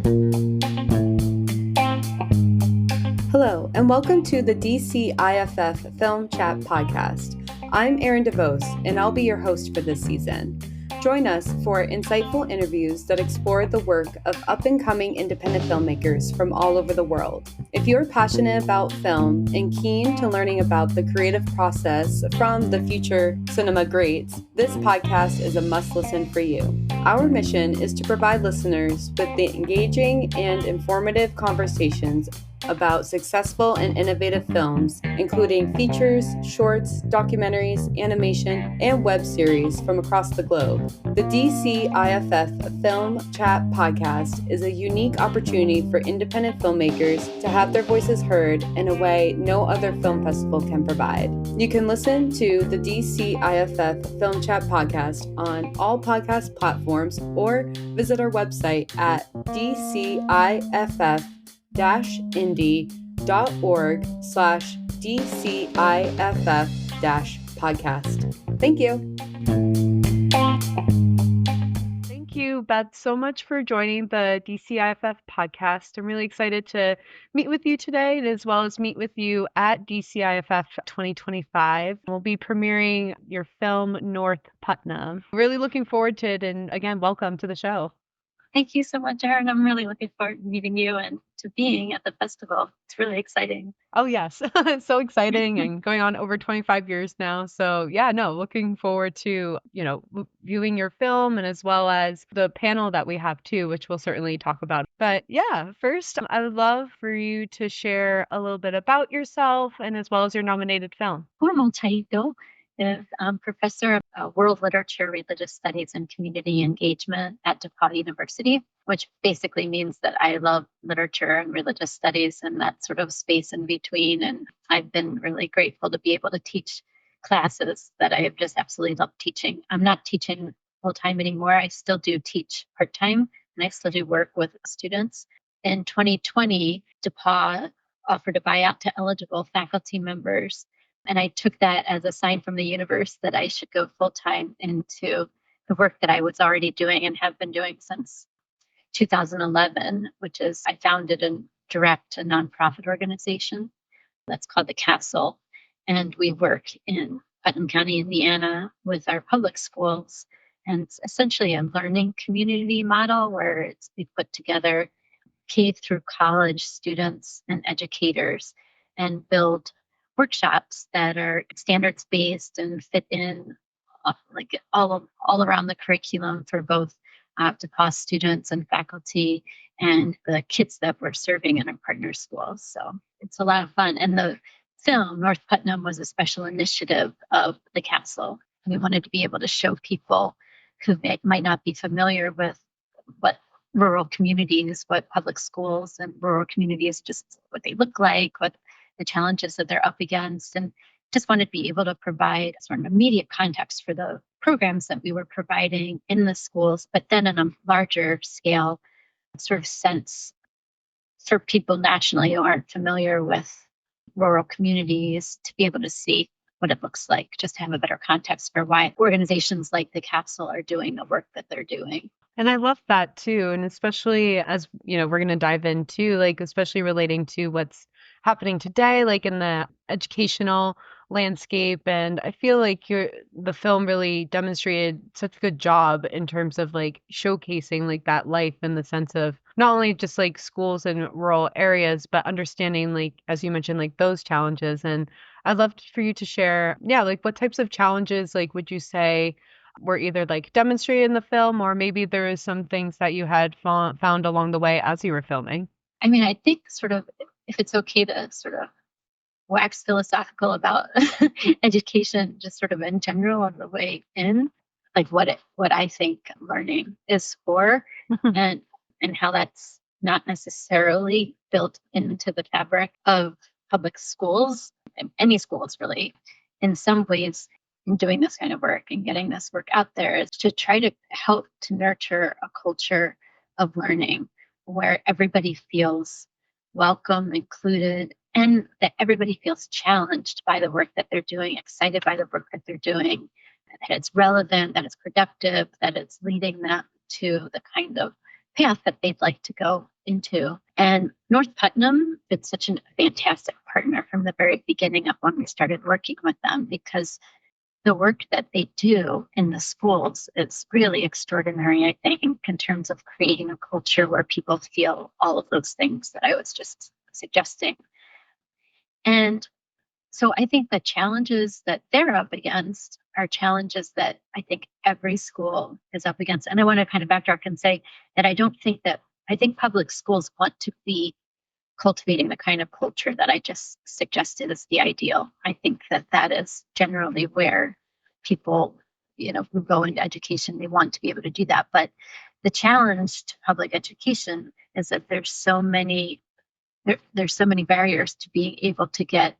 Hello, and welcome to the DCIFF Film Chat Podcast. I'm Erin DeVos, and I'll be your host for this season. Join us for insightful interviews that explore the work of up-and-coming independent filmmakers from all over the world. If you're passionate about film and keen to learning about the creative process from the future cinema greats, this podcast is a must-listen for you. Our mission is to provide listeners with the engaging and informative conversations about successful and innovative films, including features, shorts, documentaries, animation, and web series from across the globe. The DCIFF Film Chat Podcast is a unique opportunity for independent filmmakers to have their voices heard in a way no other film festival can provide. You can listen to the DCIFF Film Chat Podcast on all podcast platforms or visit our website at DCIFF-indie.org/DCIFF-podcast. Thank you. Thank you, Beth, so much for joining the DCIFF podcast. I'm really excited to meet with you today, as well as meet with you at DCIFF 2025. We'll be premiering your film, North Putnam. Really looking forward to it, and again, welcome to the show. Thank you so much, Erin. I'm really looking forward to meeting you and to being at the festival. It's really exciting. Oh, yes. It's so exciting and going on over 25 years now. So yeah, no, looking forward to, viewing your film and as well as the panel that we have too, which we'll certainly talk about. But yeah, first, I would love for you to share a little bit about yourself and as well as your nominated film. Formal title is Professor of World Literature, Religious Studies, and Community Engagement at DePaul University, which basically means that I love literature and religious studies and that sort of space in between. And I've been really grateful to be able to teach classes that I have just absolutely loved teaching. I'm not teaching full-time anymore. I still do teach part-time, and I still do work with students. In 2020, DePaul offered a buyout to eligible faculty members. And I took that as a sign from the universe that I should go full-time into the work that I was already doing and have been doing since 2011, which is I founded and direct a nonprofit organization that's called The Castle. And we work in Putnam County, Indiana with our public schools. And it's essentially a learning community model where we put together K through college students and educators and build workshops that are standards-based and fit in like all around the curriculum for both DePaul students and faculty and the kids that we're serving in our partner schools. So it's a lot of fun. And the film, North Putnam, was a special initiative of The Castle. We wanted to be able to show people who might not be familiar with what rural communities, what public schools and rural communities, just what they look like, what the challenges that they're up against, and just wanted to be able to provide sort of immediate context for the programs that we were providing in the schools, but then on a larger scale, sort of sense for people nationally who aren't familiar with rural communities to be able to see what it looks like, just to have a better context for why organizations like the Castle are doing the work that they're doing. And I love that too. And especially as, we're going to dive into especially relating to what's happening today, like in the educational landscape. And I feel like the film really demonstrated such a good job in terms of showcasing that life in the sense of not only just schools in rural areas, but understanding as you mentioned, those challenges. And I'd love for you to share, what types of challenges would you say were either demonstrated in the film, or maybe there is some things that you had found along the way as you were filming? I mean, I think sort of, if it's okay to sort of wax philosophical about education, just sort of in general on the way in, what I think learning is for, and how that's not necessarily built into the fabric of public schools, any schools really. In some ways, in doing this kind of work and getting this work out there is to try to help to nurture a culture of learning where everybody feels welcome, included, and that everybody feels challenged by the work that they're doing, excited by the work that they're doing, that it's relevant, that it's productive, that it's leading them to the kind of path that they'd like to go into. And North Putnam, it's such a fantastic partner from the very beginning of when we started working with them, because the work that they do in the schools is really extraordinary, I think, in terms of creating a culture where people feel all of those things that I was just suggesting. And so I think the challenges that they're up against are challenges that I think every school is up against. And I want to kind of backtrack and say that I think public schools want to be cultivating the kind of culture that I just suggested is the ideal. I think that that is generally where people, who go into education, they want to be able to do that. But the challenge to public education is that there's so many barriers to being able to get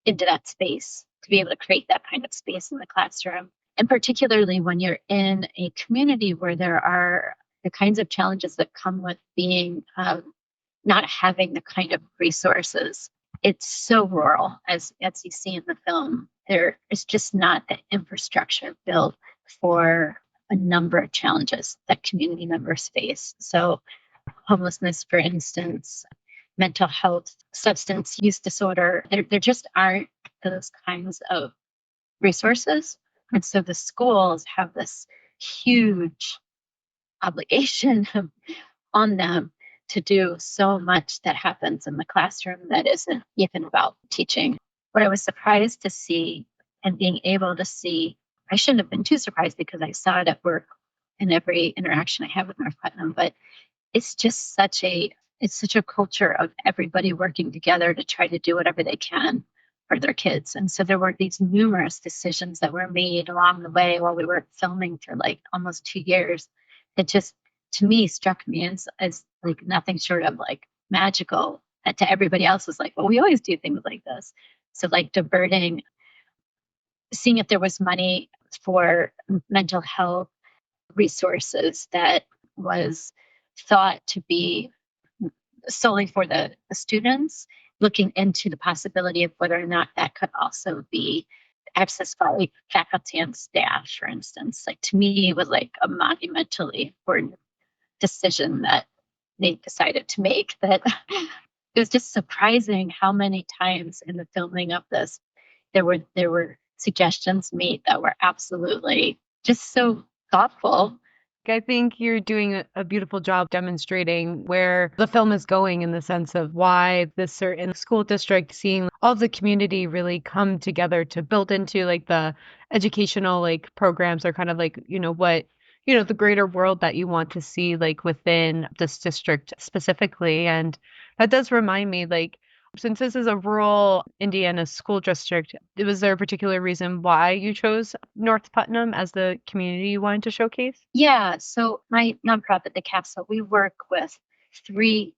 into that space, to be able to create that kind of space in the classroom. And particularly when you're in a community where there are the kinds of challenges that come with being not having the kind of resources. It's so rural, as you see in the film. There is just not the infrastructure built for a number of challenges that community members face. So homelessness, for instance, mental health, substance use disorder, there just aren't those kinds of resources. And so the schools have this huge obligation on them to do so much that happens in the classroom that isn't even about teaching. What I was surprised to see and being able to see, I shouldn't have been too surprised because I saw it at work in every interaction I have with North Putnam, but it's just such a culture of everybody working together to try to do whatever they can for their kids. And so there were these numerous decisions that were made along the way while we were filming for like almost 2 years that just, to me, struck me as like nothing short of like magical. And to everybody else was like, well, we always do things like this. So like diverting, seeing if there was money for mental health resources that was thought to be solely for the students, looking into the possibility of whether or not that could also be accessed by faculty and staff, for instance. Like, to me, it was like a monumentally important decision that they decided to make. That it was just surprising how many times in the filming of this there were suggestions made that were absolutely just so thoughtful. I think you're doing a beautiful job demonstrating where the film is going, in the sense of why this certain school district, seeing all of the community really come together to build into like the educational like programs, are kind of like, what, the greater world that you want to see like within this district specifically. And that does remind me, like, since this is a rural Indiana school district, was there a particular reason why you chose North Putnam as the community you wanted to showcase? Yeah, so my nonprofit, the Capsule, we work with 3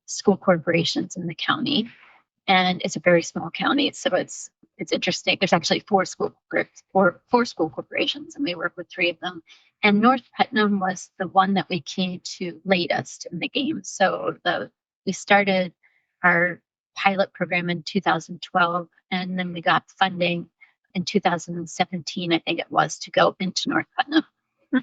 school corporations in the county, and it's a very small county. So it's interesting. There's actually 4 school groups, four school corporations, and we work with 3 of them. And North Putnam was the one that we came to latest in the game. So we started our pilot program in 2012, and then we got funding in 2017, I think it was, to go into North Putnam.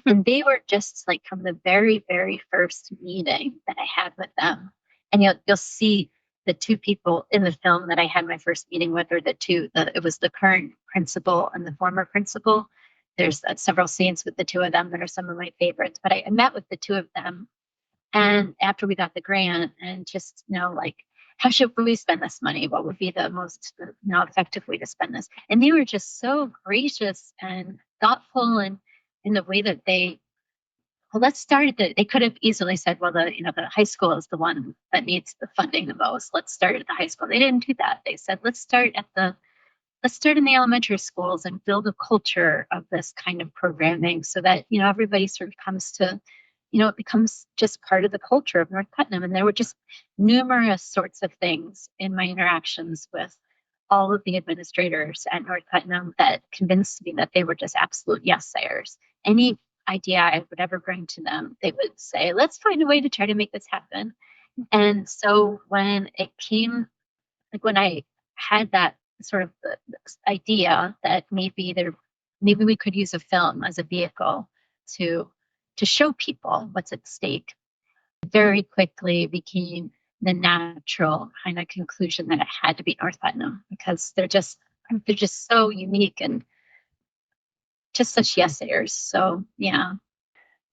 And they were just like from the very, very first meeting that I had with them. And you'll see the 2 people in the film that I had my first meeting with, or it was the current principal and the former principal. There's several scenes with the 2 of them that are some of my favorites, but I met with the 2 of them. And after we got the grant, and just, like, how should we spend this money? What would be the most, effective way to spend this? And they were just so gracious and thoughtful, and in the way that let's start at they could have easily said, well, the high school is the one that needs the funding the most. Let's start at the high school. They didn't do that. They said, let's start in the elementary schools and build a culture of this kind of programming so that, everybody sort of comes to, it becomes just part of the culture of North Putnam. And there were just numerous sorts of things in my interactions with all of the administrators at North Putnam that convinced me that they were just absolute yes-sayers. Any idea I would ever bring to them, they would say, let's find a way to try to make this happen. And so when it came, like when I had that sort of idea that maybe we could use a film as a vehicle to show people what's at stake, very quickly became the natural kind of conclusion that it had to be North Putnam because they're just so unique and just such yes-sayers. So yeah.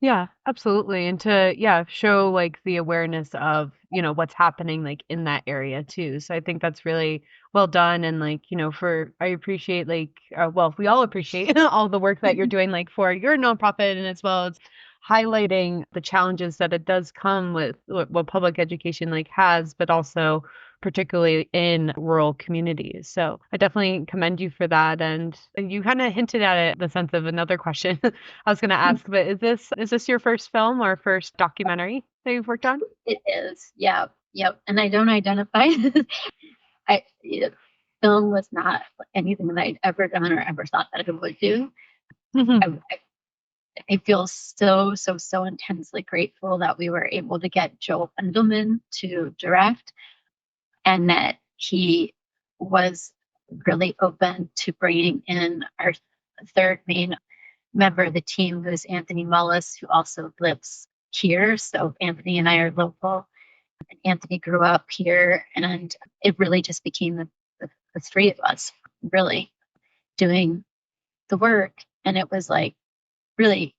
Yeah, absolutely. And to, yeah, show like the awareness of, what's happening like in that area too. So I think that's really well done. And like, I appreciate like, well, we all appreciate all the work that you're doing like for your nonprofit and as well as highlighting the challenges that it does come with what public education like has, but also particularly in rural communities. So I definitely commend you for that. And you kind of hinted at it, the sense of another question I was going to ask, but is this your first film or first documentary that you've worked on? It is. Yeah. Yep. And I don't identify. Film was not anything that I'd ever done or ever thought that I would do. Mhm. I feel so, so, so intensely grateful that we were able to get Joel Endelman to direct and that he was really open to bringing in our third main member of the team, who is Anthony Mullis, who also lives here. So Anthony and I are local. And Anthony grew up here, and it really just became the three of us really doing the work. And it was like really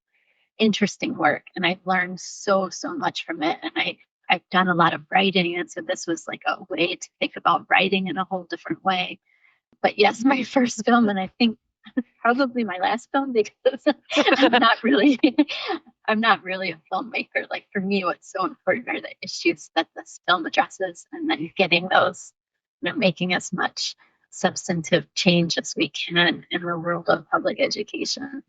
interesting work. And I've learned so, so much from it. And I've done a lot of writing. And so this was like a way to think about writing in a whole different way. But yes, my first film, and I think probably my last film because I'm not really I'm not really a filmmaker. Like for me, what's so important are the issues that this film addresses and then getting those, making as much substantive change as we can in the world of public education.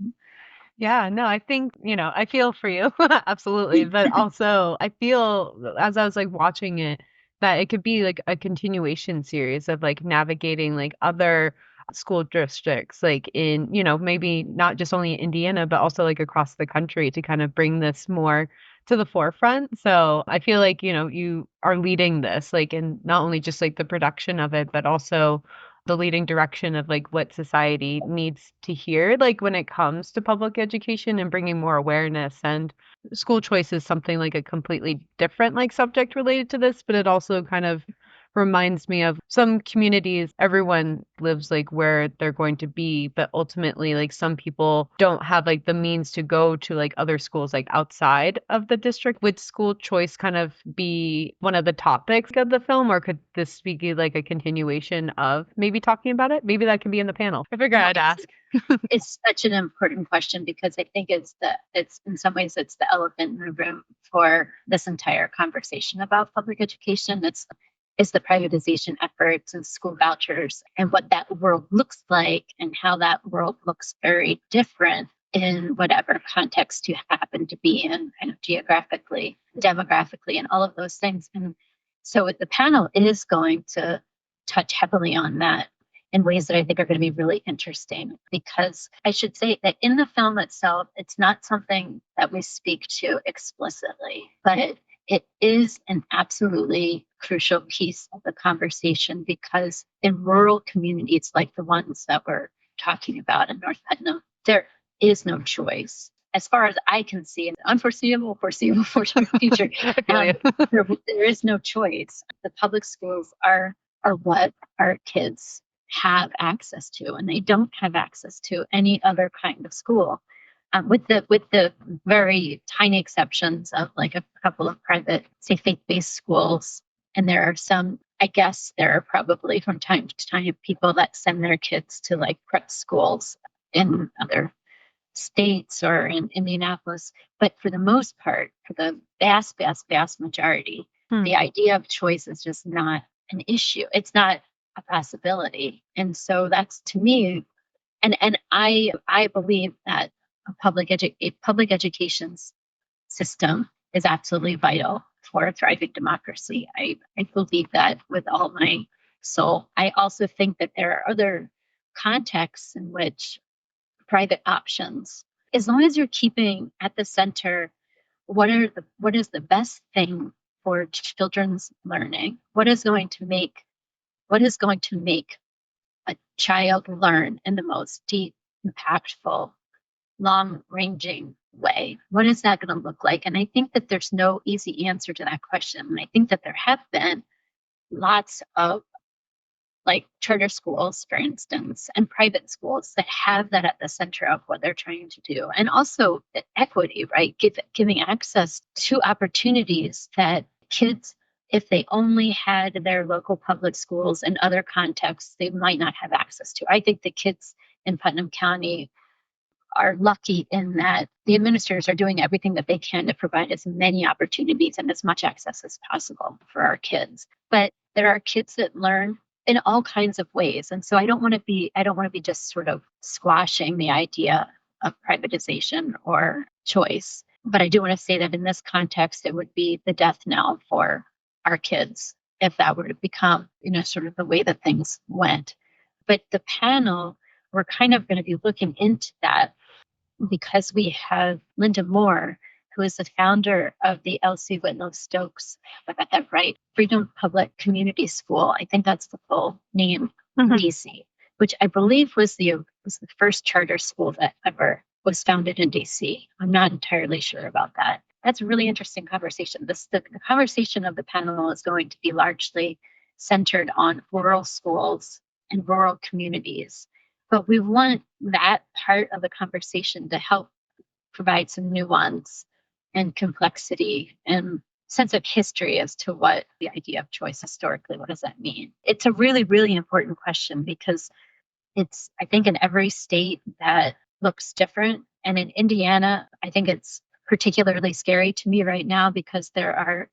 Yeah, no, I think, I feel for you. Absolutely. But also, I feel as I was like watching it that it could be like a continuation series of like navigating like other school districts, like in, maybe not just only in Indiana, but also like across the country to kind of bring this more to the forefront. So I feel like, you are leading this, like in not only just like the production of it, but also the leading direction of like what society needs to hear like when it comes to public education and bringing more awareness. And school choice is something like a completely different like subject related to this, but it also kind of reminds me of some communities. Everyone lives like where they're going to be, but ultimately like some people don't have like the means to go to like other schools like outside of the district. Would school choice kind of be one of the topics of the film, or could this be like a continuation of maybe talking about it? Maybe that can be in the panel. I figure No, I'd ask. it's such an important question because I think it's in some ways it's the elephant in the room for this entire conversation about public education. It's the privatization efforts and school vouchers and what that world looks like and how that world looks very different in whatever context you happen to be in, kind of geographically, demographically, and all of those things. And so the panel is going to touch heavily on that in ways that I think are going to be really interesting, because I should say that in the film itself, it's not something that we speak to explicitly, but it is an absolutely crucial piece of the conversation because in rural communities like the ones that we're talking about in North Putnam, there is no choice. As far as I can see, in the unforeseeable, foreseeable future, there is no choice. The public schools are what our kids have access to, and they don't have access to any other kind of school, with the very tiny exceptions of like a couple of private, say, faith-based schools. And there are some, I guess, there are probably from time to time people that send their kids to like prep schools in other states or in Indianapolis. But for the most part, for the vast, vast, vast majority, the idea of choice is just not an issue. It's not a possibility. And so that's, to me, and I believe that a public education system is absolutely vital for a thriving democracy. I believe that with all my soul. I also think that there are other contexts in which private options, as long as you're keeping at the center what is the best thing for children's learning, what is going to make a child learn in the most deep, impactful, long-ranging way? What is that going to look like? And I think that there's no easy answer to that question. And I think that there have been lots of like charter schools, for instance, and private schools that have that at the center of what they're trying to do. And also equity, right? Giving access to opportunities that kids, if they only had their local public schools in other contexts, they might not have access to. I think the kids in Putnam County are lucky in that the administrators are doing everything that they can to provide as many opportunities and as much access as possible for our kids. But there are kids that learn in all kinds of ways. And so I don't want to be just sort of squashing the idea of privatization or choice. But I do want to say that in this context, it would be the death knell for our kids if that were to become, sort of the way that things went. But the panel, we're kind of going to be looking into that because we have Linda Moore, who is the founder of the Elsie Whitlow Stokes, if I got that right, Freedom Public Community School. I think that's the full name, DC, which I believe was the first charter school that ever was founded in DC. I'm not entirely sure about that. That's a really interesting conversation. The conversation of the panel is going to be largely centered on rural schools and rural communities. But we want that part of the conversation to help provide some nuance and complexity and sense of history as to what the idea of choice historically, what does that mean? It's a really, really important question because it's, I think, in every state that looks different. And in Indiana, I think it's particularly scary to me right now because there are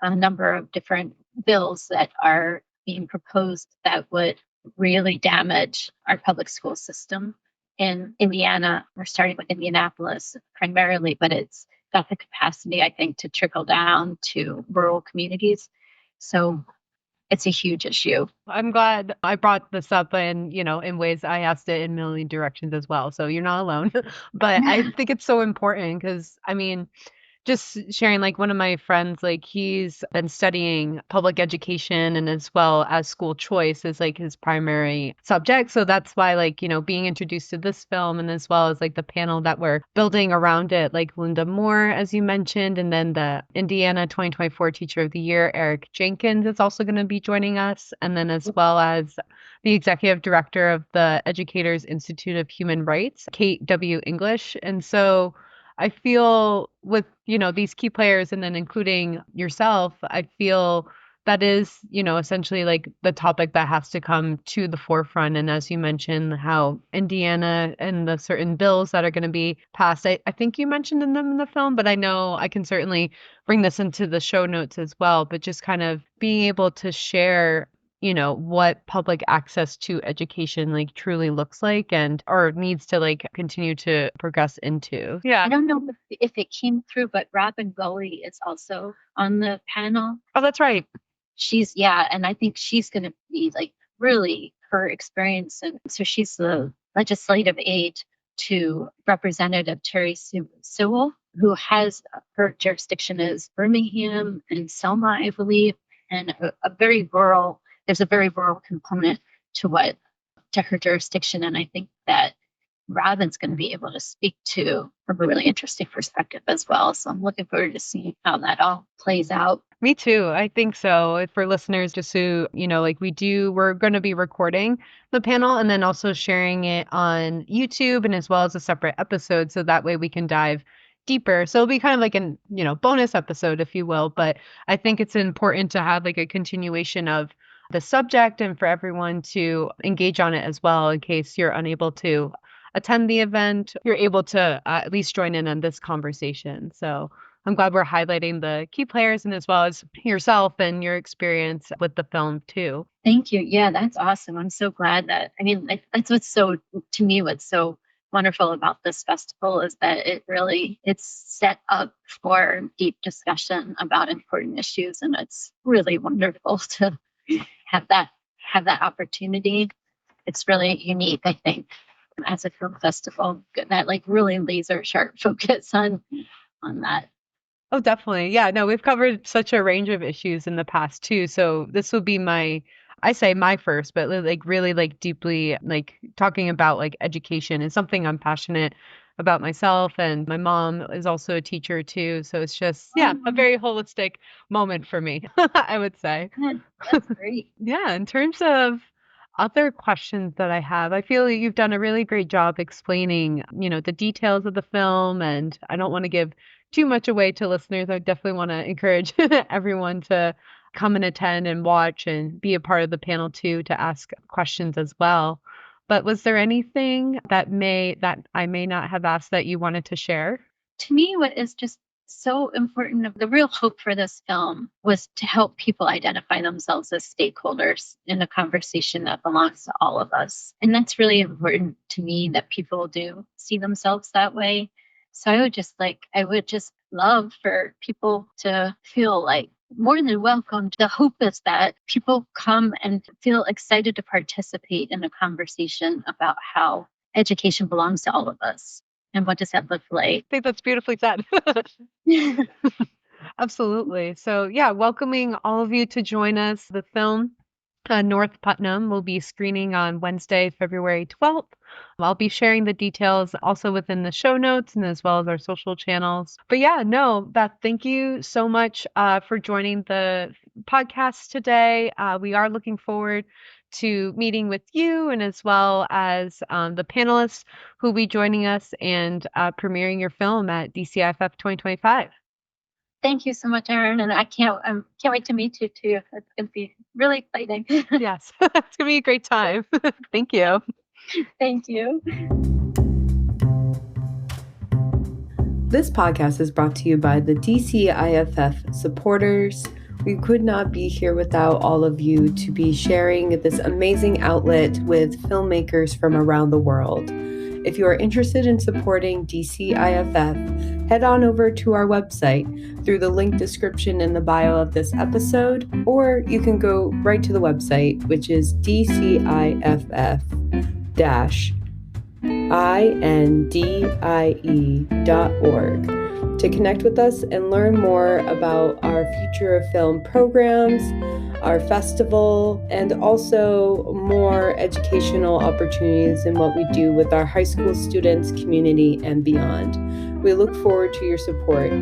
a number of different bills that are being proposed that would really damage our public school system. In Indiana, we're starting with Indianapolis primarily, but it's got the capacity, I think, to trickle down to rural communities. So it's a huge issue. I'm glad I brought this up and, in ways I asked it in a million directions as well. So you're not alone. But I think it's so important because, just sharing, like, one of my friends, like, he's been studying public education and as well as school choice is like his primary subject. So that's why, like, being introduced to this film and as well as like the panel that we're building around it, like Linda Moore, as you mentioned, and then the Indiana 2024 Teacher of the Year, Eric Jenkins, is also going to be joining us. And then as well as the executive director of the Educators Institute of Human Rights, Kate W. English. And so I feel with, these key players and then including yourself, I feel that is, essentially like the topic that has to come to the forefront. And as you mentioned, how Indiana and the certain bills that are going to be passed, I think you mentioned them in the film, but I know I can certainly bring this into the show notes as well. But just kind of being able to share what public access to education like truly looks like and or needs to like continue to progress into. Yeah. I don't know if it came through, but Robin Gully is also on the panel. Oh, that's right. And I think she's going to be like really her experience. And so she's the legislative aide to Representative Terry Sewell, who has her jurisdiction is Birmingham and Selma, I believe, and there's a very rural component to her jurisdiction. And I think that Robin's going to be able to speak to from a really interesting perspective as well. So I'm looking forward to seeing how that all plays out. Me too. I think so. For listeners, just so like we're going to be recording the panel and then also sharing it on YouTube and as well as a separate episode. So that way we can dive deeper. So it'll be kind of like an, bonus episode, if you will. But I think it's important to have like a continuation of the subject and for everyone to engage on it as well in case you're unable to attend the event, you're able to at least join in on this conversation. So I'm glad we're highlighting the key players and as well as yourself and your experience with the film too. Thank you. Yeah, that's awesome. I'm so glad that's what's so wonderful about this festival is that it's set up for deep discussion about important issues. And it's really wonderful to have that opportunity. It's really unique, I think, as a film festival, that like really laser sharp focus on that. Oh, definitely. Yeah, no, we've covered such a range of issues in the past too. So this will be my first, but like really like deeply like talking about like education is something I'm passionate about myself, and my mom is also a teacher too. So it's just, yeah, a very holistic moment for me, I would say. That's great. Yeah, in terms of other questions that I have, I feel like you've done a really great job explaining, the details of the film, and I don't want to give too much away to listeners. I definitely want to encourage everyone to come and attend and watch and be a part of the panel too to ask questions as well. But was there anything that I may not have asked that you wanted to share? To me, what is just so important, the real hope for this film was to help people identify themselves as stakeholders in a conversation that belongs to all of us. And that's really important to me, that people do see themselves that way. So I would just love for people to feel like more than welcome. The hope is that people come and feel excited to participate in a conversation about how education belongs to all of us. And what does that look like? I think that's beautifully said. Absolutely. So, yeah, welcoming all of you to join us. The film North Putnam will be screening on Wednesday, February 12th. I'll be sharing the details also within the show notes and as well as our social channels. But yeah, no, Beth, thank you so much for joining the podcast today. We are looking forward to meeting with you and as well as the panelists who will be joining us and premiering your film at DCIFF 2025. Thank you so much, Erin, and I can't wait to meet you too. It's going to be really exciting. Yes, it's going to be a great time. Thank you. Thank you. This podcast is brought to you by the DCIFF supporters. We could not be here without all of you to be sharing this amazing outlet with filmmakers from around the world. If you are interested in supporting DCIFF, head on over to our website through the link description in the bio of this episode, or you can go right to the website, which is DCIFF-indie.org, to connect with us and learn more about our Future of Film programs, our festival, and also more educational opportunities in what we do with our high school students, community, and beyond. We look forward to your support.